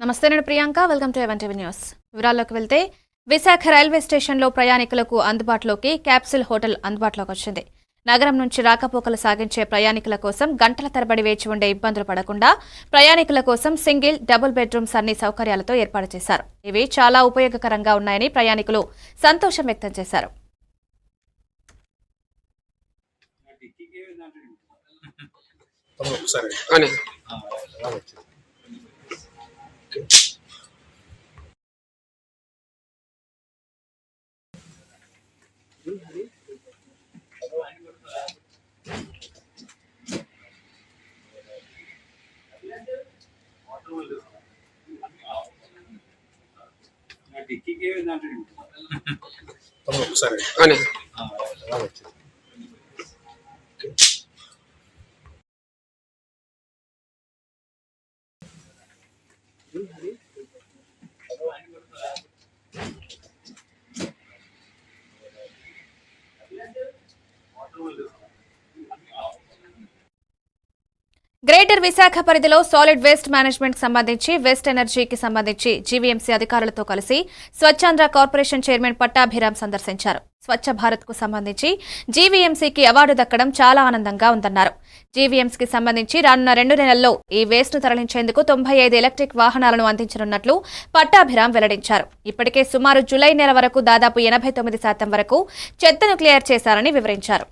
నమస్తే, నేను Priyanka. Welcome to Even TV news. వివరాల్లోకి వెళ్తే విశాఖ రైల్వే స్టేషన్లో ప్రయాణికులకు అందుబాటులోకి క్యాప్సూల్ హోటల్ అందుబాటులోకి వచ్చింది. నగరం నుంచి రాకపోకలు సాగించే ప్రయాణికుల కోసం గంటల తరబడి వేచి ఉండే ఇబ్బందులు పడకుండా ప్రయాణికుల కోసం సింగిల్, డబుల్ బెడ్రూమ్స్ అన్ని సౌకర్యాలతో ఏర్పాటు చేశారు. ఇవి చాలా ఉపయోగకరంగా ఉన్నాయని ప్రయాణికులు సంతోషం వ్యక్తం చేశారు. గ్రేటర్ విశాఖ పరిధిలో సాలిడ్ వేస్ట్ మేనేజ్మెంట్ సంబంధించి వేస్ట్ ఎనర్జీకి సంబంధించి జీవీఎంసీ అధికారులతో కలిసి స్వచ్ఛాంధ్ర కార్పొరేషన్ చైర్మన్ పట్టాభిరామ్ సందర్శించారు. స్వచ్ఛ భారత్ కు సంబంధించి జీవీఎంసీకి అవార్డు దక్కడం చాలా ఆనందంగా ఉందన్నారు. జీవీఎంసీకి సంబంధించి రానున్న 2 నెలల్లో ఈ వేస్ట్ ను తరలించేందుకు 95 ఎలక్ట్రిక్ వాహనాలను అందించనున్నట్లు పట్టాభిరామ్ వెల్లడించారు. ఇప్పటికే సుమారు జూలై నెల వరకు దాదాపు 89% వరకు చెత్తను క్లియర్ చేశారని వివరించారు.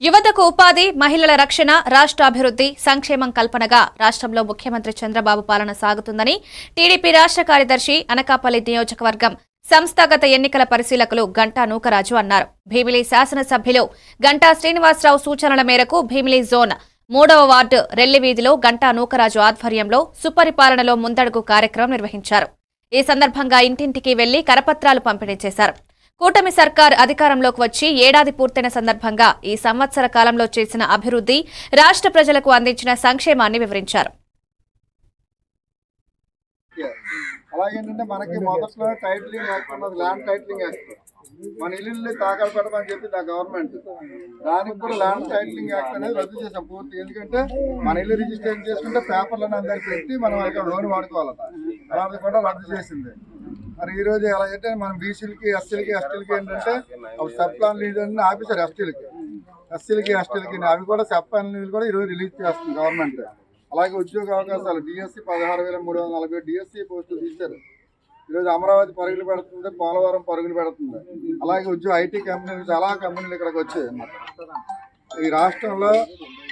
యువతకు ఉపాధి, మహిళల రక్షణ, రాష్ట్ర అభివృద్ధి, సంక్షేమం కల్పనగా రాష్ట్రంలో ముఖ్యమంత్రి చంద్రబాబు పాలన సాగుతుందని టీడీపీ రాష్ట్ర కార్యదర్శి, అనకాపల్లి నియోజకవర్గం సంస్థాగత ఎన్నికల పరిశీలకులు గంటా నూకరాజు అన్నారు. భీమిలి శాసనసభ్యులు గంటా శ్రీనివాసరావు సూచనల మేరకు భీమిలి జోన్ 3వ వార్డు రెల్లివీధిలో గంటా నూకరాజు ఆధ్వర్యంలో సుపరిపాలనలో ముందడుగు కార్యక్రమం నిర్వహించారు. ఈ సందర్భంగా ఇంటింటికి వెళ్లి కరపత్రాలు పంపిణీ చేశారు. కూటమి సర్కార్ అధికారంలోకి వచ్చి ఏడాది పూర్తయిన సందర్భంగా ఈ సంవత్సర కాలంలో చేసిన అభివృద్ధి, రాష్ట్ర ప్రజలకు అందించిన సంక్షేమాన్ని వివరించారు. అలాగేంటంటే మనకి మొదట్లో టైటిలింగ్ యాక్ట్ ఉన్నది, ల్యాండ్ టైటిలింగ్ యాక్ట్. మన ఇల్లు తాకలు పెట్టమని చెప్పి గవర్నమెంట్ దానికి కూడా ల్యాండ్ టైటిలింగ్ యాక్ట్ అనేది రద్దు చేసాం పూర్తి. ఎందుకంటే మన ఇల్లు రిజిస్ట్రేషన్ చేసుకుంటే పేపర్లను అందరికి పెట్టి మనం ఇక్కడ లోన్ వాడుకోవాలట, అలాంటి కూడా రద్దు చేసింది. మరి ఈ రోజు ఎలా అంటే మనం బీసీలకి, ఎస్సీలకి ఏంటంటే సబ్ ప్లాన్ లీజ్ అని ఆఫీసర్ ఎస్సీలకి అవి కూడా సబ్ ప్లాన్ లీజ్ కూడా ఈరోజు రిలీజ్ చేస్తుంది గవర్నమెంట్. అలాగే ఉద్యోగ అవకాశాలు డిఎస్సి 16,340 డిఎస్సి పోస్టులు తీశారు. ఈరోజు అమరావతి పరుగులు పెడుతుంది, పోలవరం పరుగులు పెడుతుంది. అలాగే ఐటీ కంపెనీలు, చాలా కంపెనీలు ఇక్కడికి వచ్చాయి అన్నమాట. ఈ రాష్ట్రంలో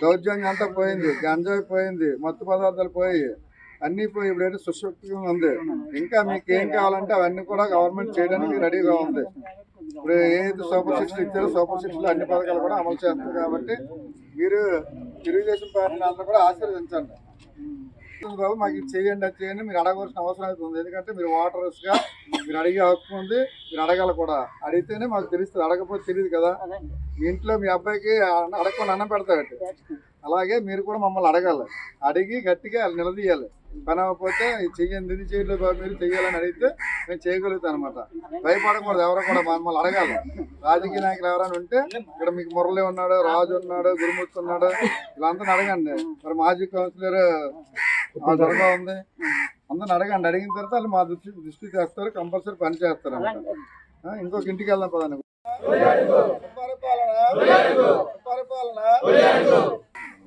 దౌర్జన్యం అంతా పోయింది, గంజాయి పోయింది, మత్తు పదార్థాలు పోయి అన్నీ పోయి ఇప్పుడైతే సుశక్తిగా ఉంది. ఇంకా మీకు ఏం కావాలంటే అవన్నీ కూడా గవర్నమెంట్ చేయడానికి రెడీగా ఉంది. ఇప్పుడు ఏదైతే సూపర్ సిక్స్లు ఇచ్చారో సూపర్ సిక్స్లో అన్ని పథకాలు కూడా అమలు చేస్తారు. కాబట్టి మీరు తెలుగుదేశం పార్టీని అందరూ కూడా ఆశీర్వదించండి. బాబు మాకు ఇది చేయండి, అది చేయండి మీరు అడగవలసిన అవసరం అయితే ఉంది. ఎందుకంటే మీరు ఓటర్స్గా మీరు అడిగే హక్కు ఉంది, మీరు అడగాలి కూడా. అడిగితేనే మాకు తెలుస్తుంది, అడగకపోతే తెలియదు కదా. మీ ఇంట్లో మీ అబ్బాయికి అడగకుండా అన్నం పెడతాడు, అలాగే మీరు కూడా మమ్మల్ని అడగాలి. అడిగి గట్టిగా నిలదీయాలి. పని అవ్వకపోతే చెయ్యండి, ఇది చేయలేదు బాబు మీరు చెయ్యాలని అడిగితే మేము చేయగలుగుతాం అనమాట. భయపడకూడదు, ఎవరో కూడా మమ్మల్ని అడగాలి. రాజకీయ నాయకులు ఎవరైనా ఉంటే ఇక్కడ మీకు మురళి ఉన్నాడు, రాజు ఉన్నాడు, గురుమూర్తి ఉన్నాడు, వీళ్ళందరిని అడగండి. మరి మాజీ కౌన్సిలర్ దొరగా ఉంది, అందరిని అడగండి. అడిగిన తర్వాత వాళ్ళు మా దృష్టి చేస్తారు, కంపల్సరీ పని చేస్తారు అనమాట. ఇంకొక ఇంటికి వెళ్దాం పదండి.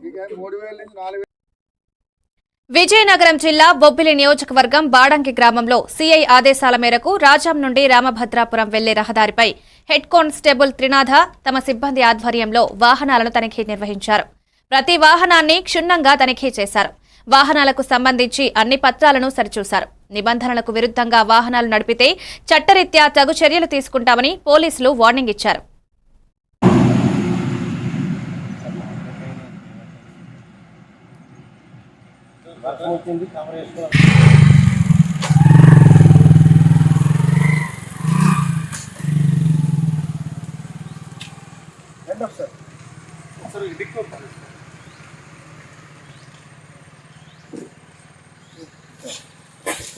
మీకు 3,000 నుంచి 4,000 విజయనగరం జిల్లా బొబ్బిలి నియోజకవర్గం బాడంకి గ్రామంలో సీఐ ఆదేశాల మేరకు రాజాం నుండి రామభద్రాపురం వెళ్లే రహదారిపై హెడ్ కానిస్టేబుల్ త్రినాథ తమ సిబ్బంది ఆధ్వర్యంలో వాహనాలను తనిఖీ నిర్వహించారు. ప్రతి వాహనాన్ని క్షుణ్ణంగా తనిఖీ చేశారు. వాహనాలకు సంబంధించి అన్ని పత్రాలను సరిచూశారు. నిబంధనలకు విరుద్ధంగా వాహనాలు నడిపితే చట్టరీత్యా తగు చర్యలు తీసుకుంటామని పోలీసులు వార్నింగ్ ఇచ్చారు.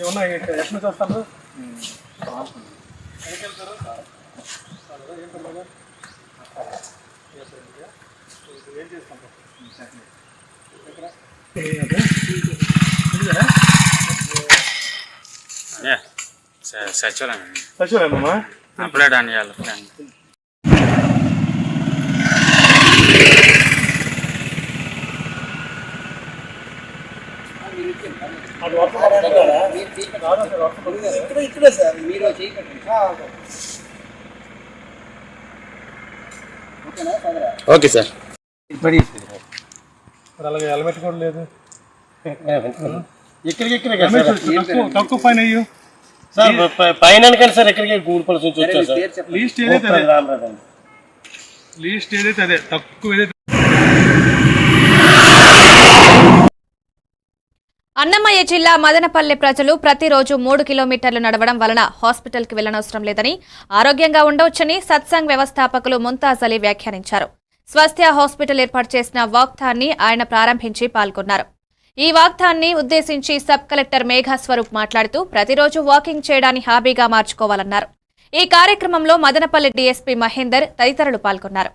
ఏమన్నా ఎట్లా చూస్తాను ఏం చేస్తాను సచివాలయమ్మా అప్లై డన్ చేయాలి. ఇక్కడే సార్ మీరు ఓకే సార్. అలాగే హెల్మెట్ కూడా లేదు. తక్కువ పైన అయ్యో సార్ పైన కానీ సార్ ఎక్కడికి గూడుపల్లి నుంచి వచ్చారు సార్. లీస్ట్ ఏదైతే అదే తక్కువ ఏదైతే. అన్నమయ్య జిల్లా మదనపల్లె ప్రజలు ప్రతిరోజు 3 కిలోమీటర్లు నడవడం వలన హాస్పిటల్కి వెళ్లనవసరం లేదని, ఆరోగ్యంగా ఉండవచ్చని సత్సంగ్ వ్యవస్థాపకులు ముంతాజ్ అలీ వ్యాఖ్యానించారు. స్వాస్థ్య హాస్పిటల్ ఏర్పాటు చేసిన వాక్థాన్ని ఆయన ప్రారంభించి పాల్గొన్నారు. ఈ వాక్థాన్ని ఉద్దేశించి సబ్ కలెక్టర్ మేఘాస్వరూప్ మాట్లాడుతూ ప్రతిరోజు వాకింగ్ చేయడాన్ని హాబీగా మార్చుకోవాలన్నారు. ఈ కార్యక్రమంలో మదనపల్లె డీఎస్పీ మహేందర్ తదితరులు పాల్గొన్నారు.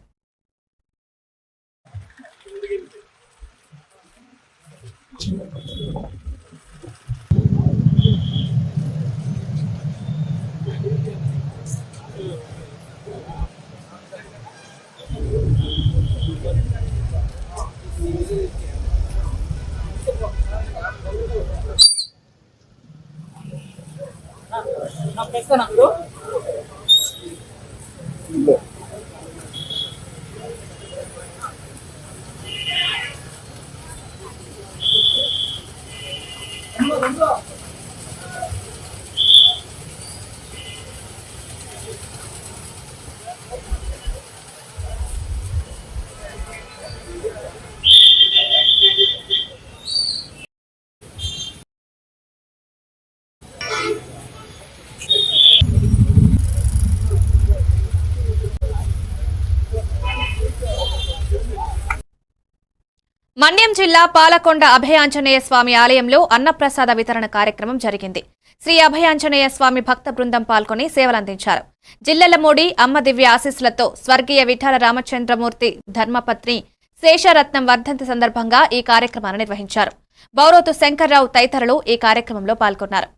మన్యం జిల్లా పాలకొండ అభయాంజనేయ స్వామి ఆలయంలో అన్నప్రసాద వితరణ కార్యక్రమం జరిగింది. శ్రీ అభయాంజనేయ స్వామి భక్త బృందం పాల్గొని సేవలందించారు. జిల్లెలమూడి అమ్మ దివ్య ఆశీస్సులతో స్వర్గీయ విఠల రామచంద్రమూర్తి ధర్మపత్ని శేషరత్నం వర్ధంతి సందర్భంగా ఈ కార్యక్రమాన్ని నిర్వహించారు. బౌరోతు శంకర్రావు తదితరులు ఈ కార్యక్రమంలో పాల్గొన్నారు.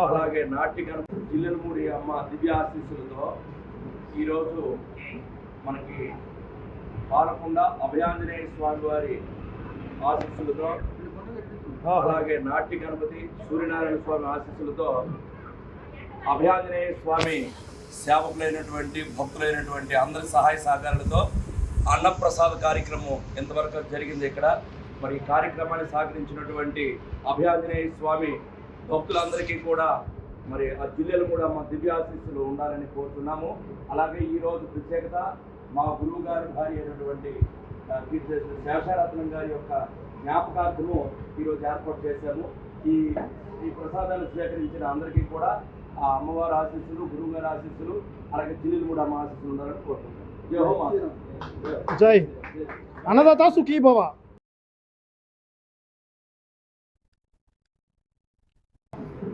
అలాగే నాట్యగణ జిల్లెలమూడి అమ్మ దివ్య ఆశీస్సులతో ఈరోజు మనకి పాలకొండ అభయాంజనేయ స్వామి వారి ఆశీస్సులతో, అలాగే నాట్య గణపతి సూర్యనారాయణ స్వామి ఆశీస్సులతో అభయాంజనేయ స్వామి సేవకులైనటువంటి భక్తులైనటువంటి అందరి సహాయ సహకారాలతో అన్నప్రసాద కార్యక్రమం ఎంతవరకు జరిగింది. ఇక్కడ మరి ఈ కార్యక్రమాన్ని సహకరించినటువంటి అభయాంజనేయ స్వామి భక్తులందరికీ కూడా మరి ఆ జిల్లాలో కూడా మా దివ్యాశీస్సులు ఉండాలని కోరుతున్నాము. అలాగే ఈరోజు ప్రత్యేకత మా గురువు గారి భార్య అయినటువంటి శేషరత్నం గారి యొక్క జ్ఞాపకార్థము ఈరోజు ఏర్పాటు చేశాము. ఈ ప్రసాదాలు స్వీకరించిన అందరికీ కూడా ఆ అమ్మవారి ఆశీస్సులు, గురువు గారి ఆశీస్సులు, అలాగే జిల్లాలు కూడా మా ఆశీస్సులు ఉండాలని కోరుతున్నాం. జై అన్నదాత సుఖీ భవ.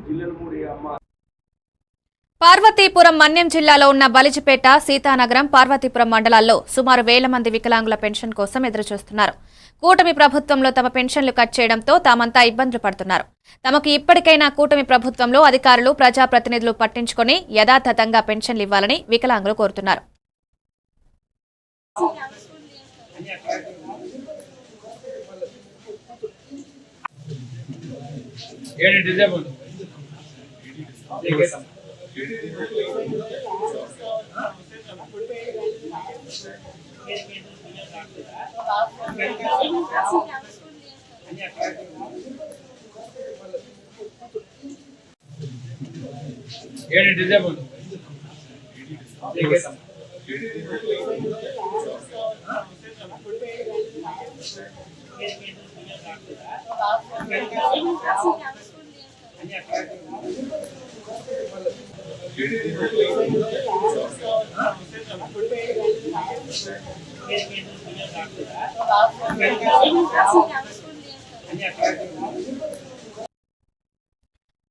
జిల్లెలమూడి అమ్మ పార్వతీపురం మన్యం జిల్లాలో ఉన్న బలిజిపేట, సీతానగరం, పార్వతీపురం మండలాల్లో సుమారు 1000 మంది వికలాంగుల పెన్షన్ కోసం ఎదురుచూస్తున్నారు. కూటమి ప్రభుత్వంలో తమ పెన్షన్లు కట్ చేయడంతో తామంతా ఇబ్బందులు పడుతున్నారు. తమకు ఇప్పటికైనా కూటమి ప్రభుత్వంలో అధికారులు, ప్రజాప్రతినిధులు పట్టించుకొని యథాతథంగా పెన్షన్లు ఇవ్వాలని వికలాంగులు కోరుతున్నారు.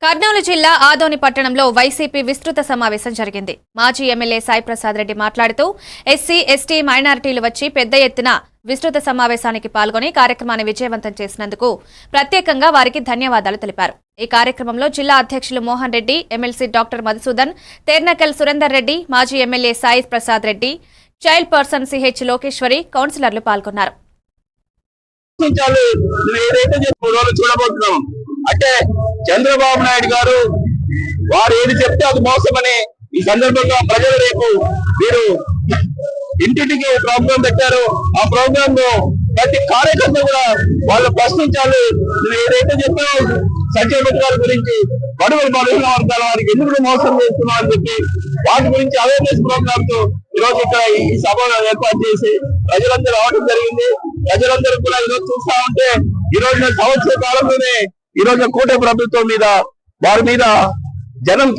కర్నూలు జిల్లా ఆదోని పట్టణంలో వైసీపీ విస్తృత సమావేశం జరిగింది. మాజీ ఎమ్మెల్యే సాయి ప్రసాద్ రెడ్డి మాట్లాడుతూ ఎస్సీ, ఎస్టీ, మైనారిటీలు వచ్చి పెద్ద ఎత్తున విస్తృత సమావేశానికి పాల్గొని కార్యక్రమాన్ని విజయవంతం చేసినందుకు ప్రత్యేకంగా వారికి ధన్యవాదాలు తెలిపారు. ఈ కార్యక్రమంలో జిల్లా అధ్యక్షులు మోహన్ రెడ్డి, ఎమ్మెల్సీ డాక్టర్ మధుసూదన్, తేర్నకల్ సురేందర్ రెడ్డి, మాజీ MLA Sai Prasad Reddy, child person CH Lokeshwari, కౌన్సిలర్లు పాల్గొన్నారు. చూడబోతున్నాం అంటే చంద్రబాబు నాయుడు గారు వారు ఏది చెప్తే అది మోసమని ఈ సందర్భంగా ప్రజలు రేపు మీరు ఇంటింటికి ప్రోగ్రాం పెట్టారు. ఆ ప్రోగ్రామ్ లో ప్రతి కార్యకర్త కూడా వాళ్ళు ప్రశ్నించాలి. నువ్వు ఏదైతే చెప్పావు సంక్షేమ పథకాల గురించి, బడుగుల బలహీన వర్గాల వారికి ఎందుకు మోసం చేస్తున్నావు అని చెప్పి వాటి గురించి అవేర్నెస్ ప్రోగ్రామ్ తో ఈరోజు ఇక్కడ ఈ సభను ఏర్పాటు చేసి ప్రజలందరూ రావడం జరిగింది. ప్రజలందరూ కూడా ఈరోజు చూస్తా ఉంటే ఈ రోజున సంవత్సర కాలంలోనే ఈ రోజు కూటమి ప్రభుత్వం మీద వారి మీద జనం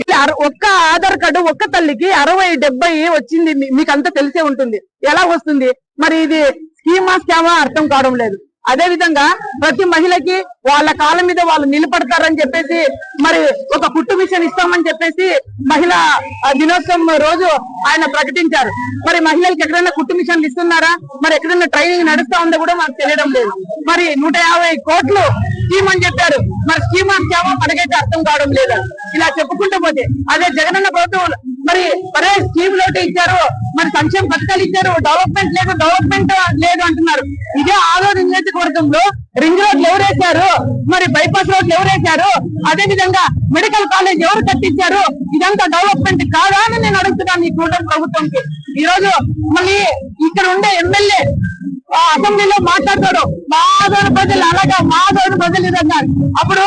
ఒక్క ఆధార్ కార్డు ఒక్క తల్లికి 60-70 వచ్చింది. మీకు అంతా తెలిసే ఉంటుంది. ఎలా వస్తుంది మరి? ఇది స్కీమా అర్థం కావడం లేదు. అదే విధంగా ప్రతి మహిళకి వాళ్ళ కాళ్ళ మీద వాళ్ళు నిలబడతారని చెప్పేసి మరి ఒక కుట్టు మిషన్ ఇస్తామని చెప్పేసి మహిళా దినోత్సవం రోజు ఆయన ప్రకటించారు. మరి మహిళలకు ఎక్కడైనా కుట్టు మిషన్లు ఇస్తున్నారా? మరి ఎక్కడైనా ట్రైనింగ్ నడుస్తా ఉందో కూడా మాకు తెలియడం లేదు. మరి 150 కోట్లు స్కీమ్ అని చెప్పారు. మరి స్కీమ్ అంటామో మనకైతే అర్థం కావడం లేదు. ఇలా చెప్పుకుంటూ పోతే అదే జగనన్న ప్రభుత్వం మరి స్కీమ్ లోటే ఇచ్చారు, మరి సంక్షేమ పథకాలు ఇచ్చారు, డెవలప్మెంట్ లేదు అంటున్నారు. ఇదే ఆలోచన నియోజకవర్గంలో రింగ్ రోడ్లు ఎవరేశారు? మరి బైపాస్ రోడ్లు ఎవరేశారు? అదే విధంగా మెడికల్ కాలేజ్ ఎవరు కట్టించారు? ఇదంతా డెవలప్మెంట్ కాదా అని నేను అడుగుతున్నాను ఈ కూటమి ప్రభుత్వంకి. ఈ రోజు మళ్ళీ ఇక్కడ ఉండే ఎమ్మెల్యే అసెంబ్లీలో మాట్లాడతాడు, మా ఆదరణ ప్రజలు అలాగా, మా ఆదరణ ప్రజలు ఇదన్నారు. అప్పుడు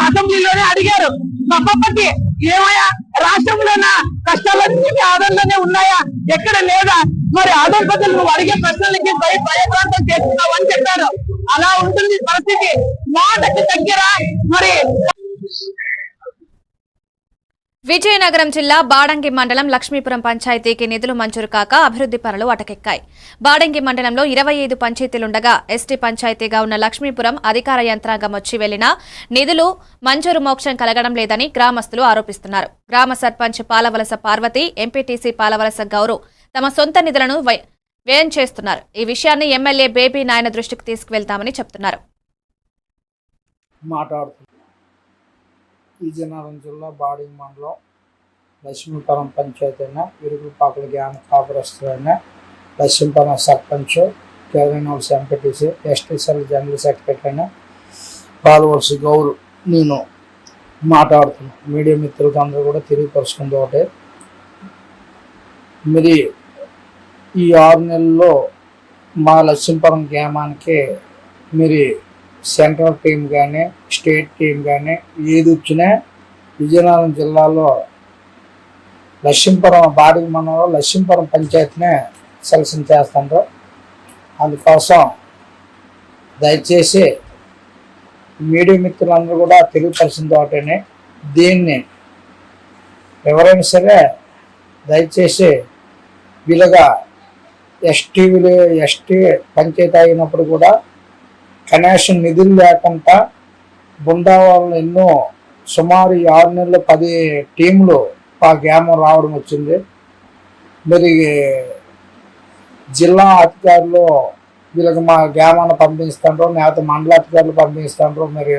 అసెంబ్లీలోనే అడిగారు మా పప్పకి, ఏమయ్యా రాష్ట్రంలోన కష్టాలన్నీ ఆదరణలోనే ఉన్నాయా, ఎక్కడ లేదా? మరి ఆదరణ ప్రజలు నువ్వు అడిగే ప్రశ్నలకి భయప్రాంతం చేస్తున్నావు అని చెప్పారు. అలా ఉంటుంది పరిస్థితి. మాటకి దగ్గర మరి విజయనగరం జిల్లా బాడంగి మండలం లక్ష్మీపురం పంచాయతీకి నిధులు మంజూరు కాక అభివృద్ది పనులు అటకెక్కాయి. బాడంగి మండలంలో 25 పంచాయతీలుండగా ఎస్టీ పంచాయతీగా ఉన్న లక్ష్మీపురం అధికార యంత్రాంగం వచ్చి వెళ్లినా నిధులు మంజూరు మోక్షం కలగడం లేదని గ్రామస్తులు ఆరోపిస్తున్నారు. గ్రామ సర్పంచ్ పాలవలస పార్వతి, ఎంపీటీసీ పాలవలస గౌరవ్ తమ సొంత నిధులను వ్యయం చేస్తున్నారు. ఈ విషయాన్ని ఎమ్మెల్యే బేబీ నాయన దృష్టికి తీసుకువెళ్తామని చెప్తున్నారు. విజయనగరం జిల్లా బాడింగ్ మండలం లక్ష్మీపురం పంచాయతీ అయినా, విరుగుపాకుల జ్ఞాన కాపురస్తులైన లక్ష్మీపురం సర్పంచ్, కేవలం ఎంపీటీసీ, ఎస్టీసీఎల్ జనరల్ సెక్రటరీ అయినా పాలవలస గౌరవ్ నేను మాట్లాడుతున్నాను. మీడియా మిత్రులతో అందరూ కూడా తెలియపరుచుకుంది ఒకటే, మరి ఈ 6 నెలల్లో మా లక్ష్మీపురం గ్రామానికి మరి సెంట్రల్ టీం కానీ స్టేట్ టీం కానీ ఏది వచ్చినా విజయనగరం జిల్లాలో లక్ష్మీపురం బాడింగ్ మండలంలో లక్ష్మీపురం పంచాయతీనే సెలక్షన్ చేస్తుండ్రు. అందుకోసం దయచేసి మీడియా మిత్రులందరూ కూడా తెలియపరిచిన తోటనే దీన్ని ఎవరైనా సరే దయచేసి వీలుగా ఎస్టీ పంచాయతీ అయినప్పుడు కూడా కనీసం నిధులు లేకుండా బృందావనంలో ఎన్నో సుమారు 6 నెలలు 10 టీంలు ఆ గ్రామం రావడం వచ్చింది. మరి జిల్లా అధికారులు వీళ్ళకి మా గ్రామాన్ని పంపిస్తుండ్రు, లేకపోతే మండలాధికారులు పంపిస్తుండ్రు, మరి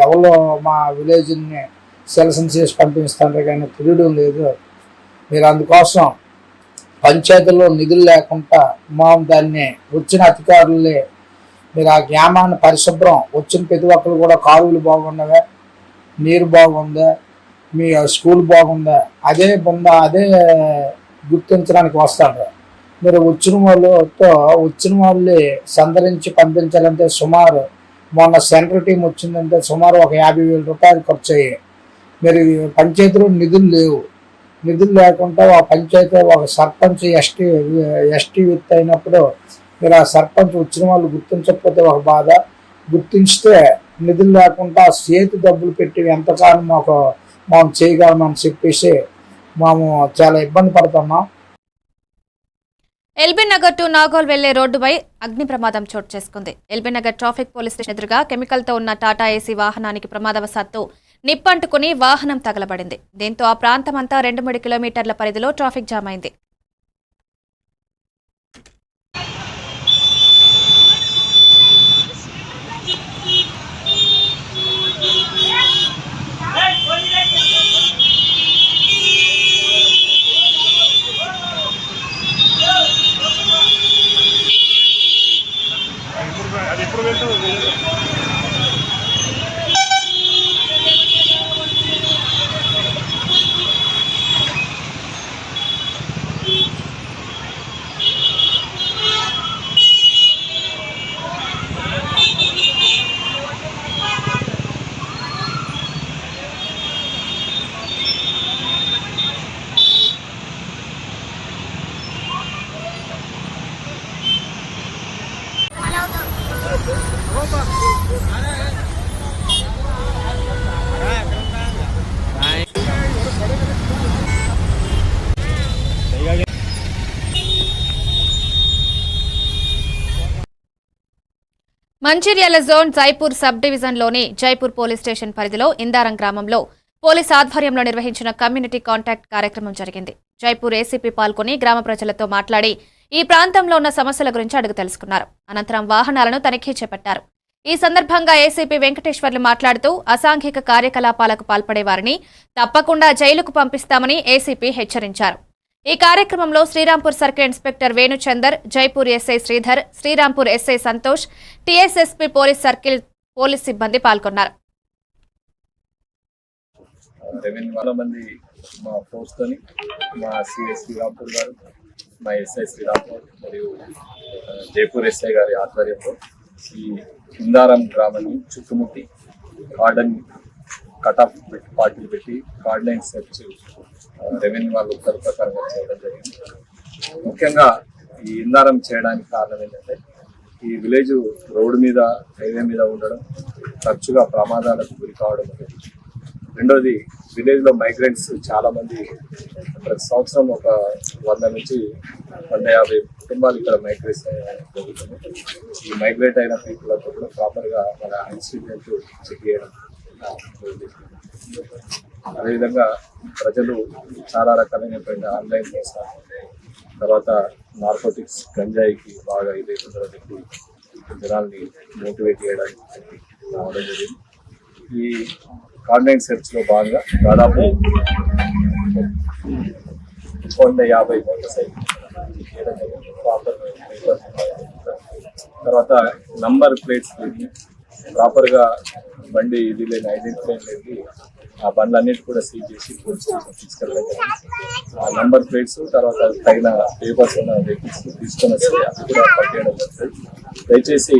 ఎవరో మా విలేజ్ని సెలక్షన్ చేసి పంపిస్తుండ్రు కానీ తెలియడం లేదు. మీరు అందుకోసం పంచాయతీలో నిధులు లేకుండా మా దాన్ని వచ్చిన అధికారులే మీరు ఆ గ్రామాన్ని పరిశుభ్రం, వచ్చిన ప్రతి ఒక్కరు కూడా కాలువలు బాగున్నవే, నీరు బాగుందా, మీ స్కూల్ బాగుందా, అదే గుర్తించడానికి వస్తారు. మీరు వచ్చిన వాళ్ళే సందరించి పంపించాలంటే సుమారు మొన్న సెంట్రల్ టీం వచ్చిందంటే సుమారు ఒక 50,000 రూపాయలు ఖర్చు అయ్యాయి. మీరు పంచాయతీలో నిధులు లేకుండా ఆ పంచాయతీ ఒక సర్పంచ్ ఎస్టీ విత్ అయినప్పుడు మీరు ఆ సర్పంచ్ వచ్చిన వాళ్ళు గుర్తించకపోతే ఒక బాధ, గుర్తించితే నిధులు లేకుండా చేతి డబ్బులు పెట్టి ఎంతకాలం మనం చేయగలమని చెప్పేసి మేము చాలా ఇబ్బంది పడుతున్నాం. ఎల్బీ నగర్ టు నాగోల్ వెళ్లే రోడ్డుపై అగ్ని ప్రమాదం చోటు చేసుకుంది. LB Nagar traffic police station ఎదురుగా కెమికల్తో ఉన్న టాటా ఏసీ వాహనానికి ప్రమాదవశాత్తు నిప్పంటుకుని వాహనం తగలబడింది. దీంతో ఆ ప్రాంతమంతా 2-3 కిలోమీటర్ల పరిధిలో ట్రాఫిక్ జామ్ అయింది. మంచిర్యాల జోన్ జైపూర్ సబ్ డివిజన్లోని జైపూర్ పోలీస్ స్టేషన్ పరిధిలో ఇందారం గ్రామంలో పోలీస్ ఆధ్వర్యంలో నిర్వహించిన కమ్యూనిటీ కాంటాక్ట్ కార్యక్రమం జరిగింది. జైపూర్ ఏసీపీ పాల్గొని గ్రామ ప్రజలతో మాట్లాడి ఈ ప్రాంతంలో ఉన్న సమస్యల గురించి అడుగు తెలుసుకున్నారు. అనంతరం వాహనాలను తనిఖీ చేపట్టారు. ఈ సందర్భంగా ఏసీపీ వెంకటేశ్వర్లు మాట్లాడుతూ అసాంఘిక కార్యకలాపాలకు పాల్పడేవారిని తప్పకుండా జైలుకు పంపిస్తామని ఏసీపీ హెచ్చరించారు. ఈ కార్యక్రమంలో Srirampur circle inspector Venuchander, Jaipur SI Sridhar, Srirampur SI Santosh, TSSP police circle police సిబ్బంది పాల్గొన్నారు. మంది మా ఫోర్స్తోని మా సిఎస్ శ్రీరాంపూర్ గారు, మా ఎస్ఐ శ్రీరాంపూర్ మరియు జైపూర్ ఎస్ఐ గారి ఆధ్వర్యంలో ఈ ఇందారం గ్రామాన్ని చుట్టుముట్టి కార్డన్ కటాఫ్ పార్టీలు పెట్టి కార్డ్ సెర్చ్ రెవెన్యూ వాళ్ళు ఉత్తర్వు ప్రకారంగా చేయడం జరిగింది. ముఖ్యంగా ఈ ఇందారం చేయడానికి కారణం ఏంటంటే ఈ విలేజ్ రోడ్డు మీద, హైవే మీద ఉండడం, తరచుగా ప్రమాదాలకు గురి కావడం. రెండోది, విలేజ్లో మైగ్రెంట్స్ చాలా మంది ప్రతి సంవత్సరం ఒక 100 నుంచి 150 కుటుంబాలు ఇక్కడ మైగ్రేట్ జరుగుతుంది. ఈ మైగ్రేట్ అయిన పీపుల్తో కూడా ప్రాపర్గా మన ఇన్స్టిట్యూట్ చెక్ చేయడం. అదేవిధంగా ప్రజలు చాలా రకాలైనటువంటి ఆన్లైన్ మోసాలు, తర్వాత నార్కోటిక్స్, గంజాయికి బాగా ఇదైతుందని చెప్పి జనాల్ని మోటివేట్ చేయడానికి రావడం జరిగింది. ఈ కార్డ్ సెర్చ్ లో భాగంగా దాదాపు 150 మోటార్ సైకిల్, తర్వాత నంబర్ ప్లేట్స్ ప్రాపర్ గా బండి ఇది లేని ఐడెంటిఫై లేని ఆ బండ్లన్నిటి కూడా సీజ్ చేసి పోలీస్ స్టేషన్ తీసుకెళ్ళడం జరిగింది. ఆ నంబర్ ప్లేట్స్, తర్వాత తగిన పేపర్స్ ఉన్న వెహికల్స్ తీసుకొని వస్తే అది కూడా పట్టేయడం జరుగుతుంది. దయచేసి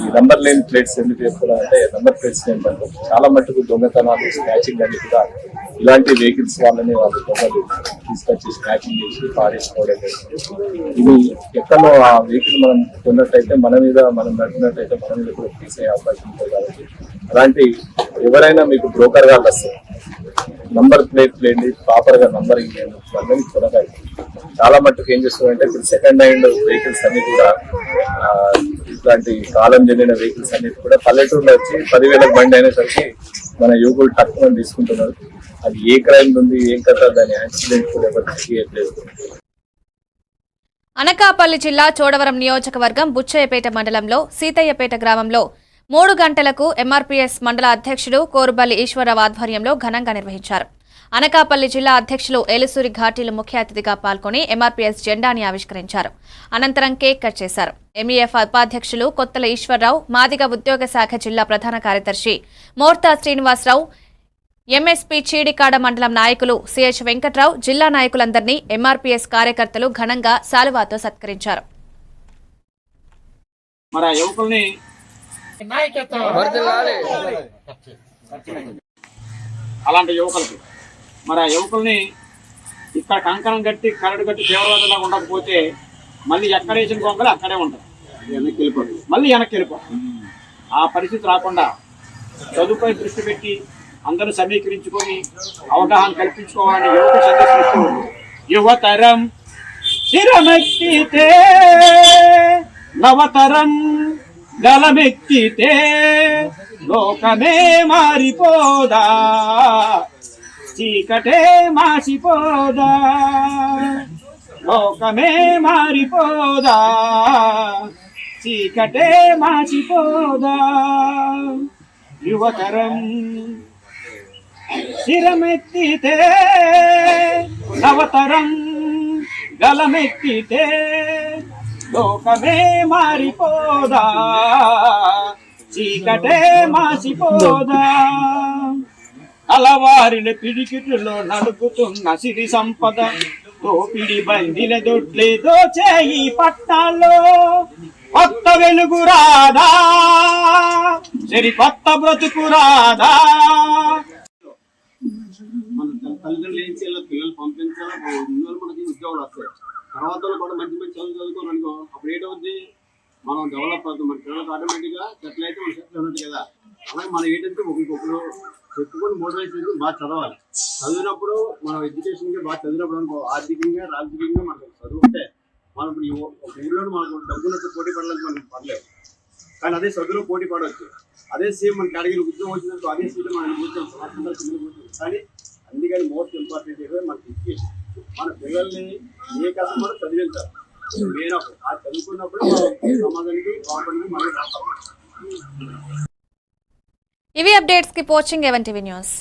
ఈ నంబర్ లేని ప్లేట్స్ ఎందుకు చెప్తున్నారంటే, నంబర్ ప్లేట్స్ ఏంటంటే చాలా మట్టుకు దొంగతనాలు, స్నాచింగ్ అన్ని కూడా ఇలాంటి వెహికల్స్ వాళ్ళని వాళ్ళు దొంగలు తీసుకొచ్చి స్నాచింగ్ చేసి పారేసుకోవడం జరుగుతుంది. ఇది ఎక్కడో ఆ వెహికల్ మనం కొన్నట్టయితే మన మీద, మనం నడిపినట్టయితే మన మీద కూడా తీసే అవకాశం ఉంటుంది. కాబట్టి అలాంటి ఎవరైనా మీకు బ్రోకర్ గా వస్తారు, నంబర్ ప్లేట్ లేండి, ప్రాపర్ గా నంబరింగ్ లేండి, వాళ్ళని కొనగాలి. చాలా మట్టుకు ఏం చేస్తున్నారంటే ఇప్పుడు సెకండ్ హ్యాండ్ వెహికల్స్ అన్ని కూడా ఇట్లాంటి కాలం చెందిన వెహికల్స్ అన్నిటి కూడా పల్లెటూరులో వచ్చి 10,000 బండి అయినసరికి మన యువకులు తక్కువ తీసుకుంటున్నారు. అది ఏ క్రైమ్ ఉంది, ఏం కథ, దాని యాక్సిడెంట్ కూడా ఎవరు చేయట్లేదు. అనకాపల్లి జిల్లా చోడవరం నియోజకవర్గం బుచ్చయ్యపేట మండలంలో సీతయ్యపేట గ్రామంలో 3 గంటలకు ఎంఆర్పీఎస్ మండల అధ్యక్షుడు కోరుబల్లి ఈశ్వరరావు ఆధ్వర్యంలో ఘనంగా నిర్వహించారు. అనకాపల్లి జిల్లా అధ్యక్షులు ఏలుసూరి ఘాటీలు ముఖ్య అతిథిగా పాల్గొని ఎంఆర్పీఎస్ జెండాని ఆవిష్కరించారు. అనంతరం కేక్ కట్ చేశారు. ఎంఈఎఫ్ ఉపాధ్యక్షులు కొత్తల ఈశ్వరరావు, మాదిగ ఉద్యోగ శాఖ జిల్లా ప్రధాన కార్యదర్శి మోర్తా శ్రీనివాసరావు, ఎంఎస్పీ చీడికాడ మండలం నాయకులు సిహెచ్ వెంకట్రావు జిల్లా నాయకులందరినీ ఎంఆర్పీఎస్ కార్యకర్తలు ఘనంగా శాలువాతో సత్కరించారు. మరి యువకుల్ని అలాంటి యువకులకి మరి ఆ యువకుల్ని ఇక్కడ కంకణం కట్టి కరడు కట్టి తీవ్రవాదంలాగా ఉండకపోతే మళ్ళీ ఎక్కడ వేసిన కొంగలు అక్కడే ఉంటారు, మళ్ళీ వెనక్కి వెళ్ళిపోతారు. ఆ పరిస్థితి రాకుండా చదువుపై దృష్టి పెట్టి అందరూ సమీకరించుకొని అవగాహన కల్పించుకోవాలని యువత సందేశిస్తూ యువతరం శిరమెత్తితే నవతరం గలమెత్తితే లోకమే మారిపోదా చీకటే మాసిపోదా లోకమే మారిపోదా చీకటే మాసిపోదా యువతరం శిరమెత్తితే నవతరం గలమెత్తితే లోకమే మారిపోదా చీకటే మాసిపోదా అలవారిన పిడికిటిలో నడుపుతున్న సిరి సంపద తోపిడి బందిల దొడ్లే దోచేయి పట్టాల్లో కొత్త వెలుగు రాదా సరి కొత్త బ్రతుకు రాదా. మన తల్లిదండ్రులు ఏం చేయాలి, పిల్లలు పంపించాలా, మనకి ఉద్యోగాలు వస్తాయి. తర్వాత కూడా మంచి మంచి చదువుకోవాలి అనుకో, అప్పుడు ఏంటవుద్ది, మనం డెవలప్ అవుతాం. మన పిల్లలకు ఆటోమేటిక్గా సెటిల్ అయితే మనం సెటిల్ ఉన్నట్టు కదా. అలాగే మనం ఏంటంటే ఒకరికొకరు చెప్పుకొని మోటివేషన్ బాగా చదవాలి. చదివినప్పుడు మనం ఎడ్యుకేషన్గా బాగా చదివినప్పుడు అనుకో, ఆర్థికంగా రాజకీయంగా మనకు చదువుకుంటే మనం ఇప్పుడు ఒక ఊళ్ళో మనకు డబ్బులతో పోటీ పడడానికి మనకు పడలేదు, కానీ అదే చదువులో పోటీ పడవచ్చు. అదే సేమ్ మన కేటగిరీ ఉద్యోగం వచ్చినట్టు అదే సీట్ మనం కూర్చొని. కానీ అందుకని మోస్ట్ ఇంపార్టెంట్ ఏంటంటే మనకి ఎడ్యుకేషన్. మన పిల్లల్ని ఏ కష్టం కూడా చదివించాలి. లేనప్పుడు ఆ చదువుకున్నప్పుడు సమాజానికి బాగుపడింది మనం రాస్తాం. ఇవి అప్డేట్స్ కి వాచింగ్ 11 టీవీ న్యూస్.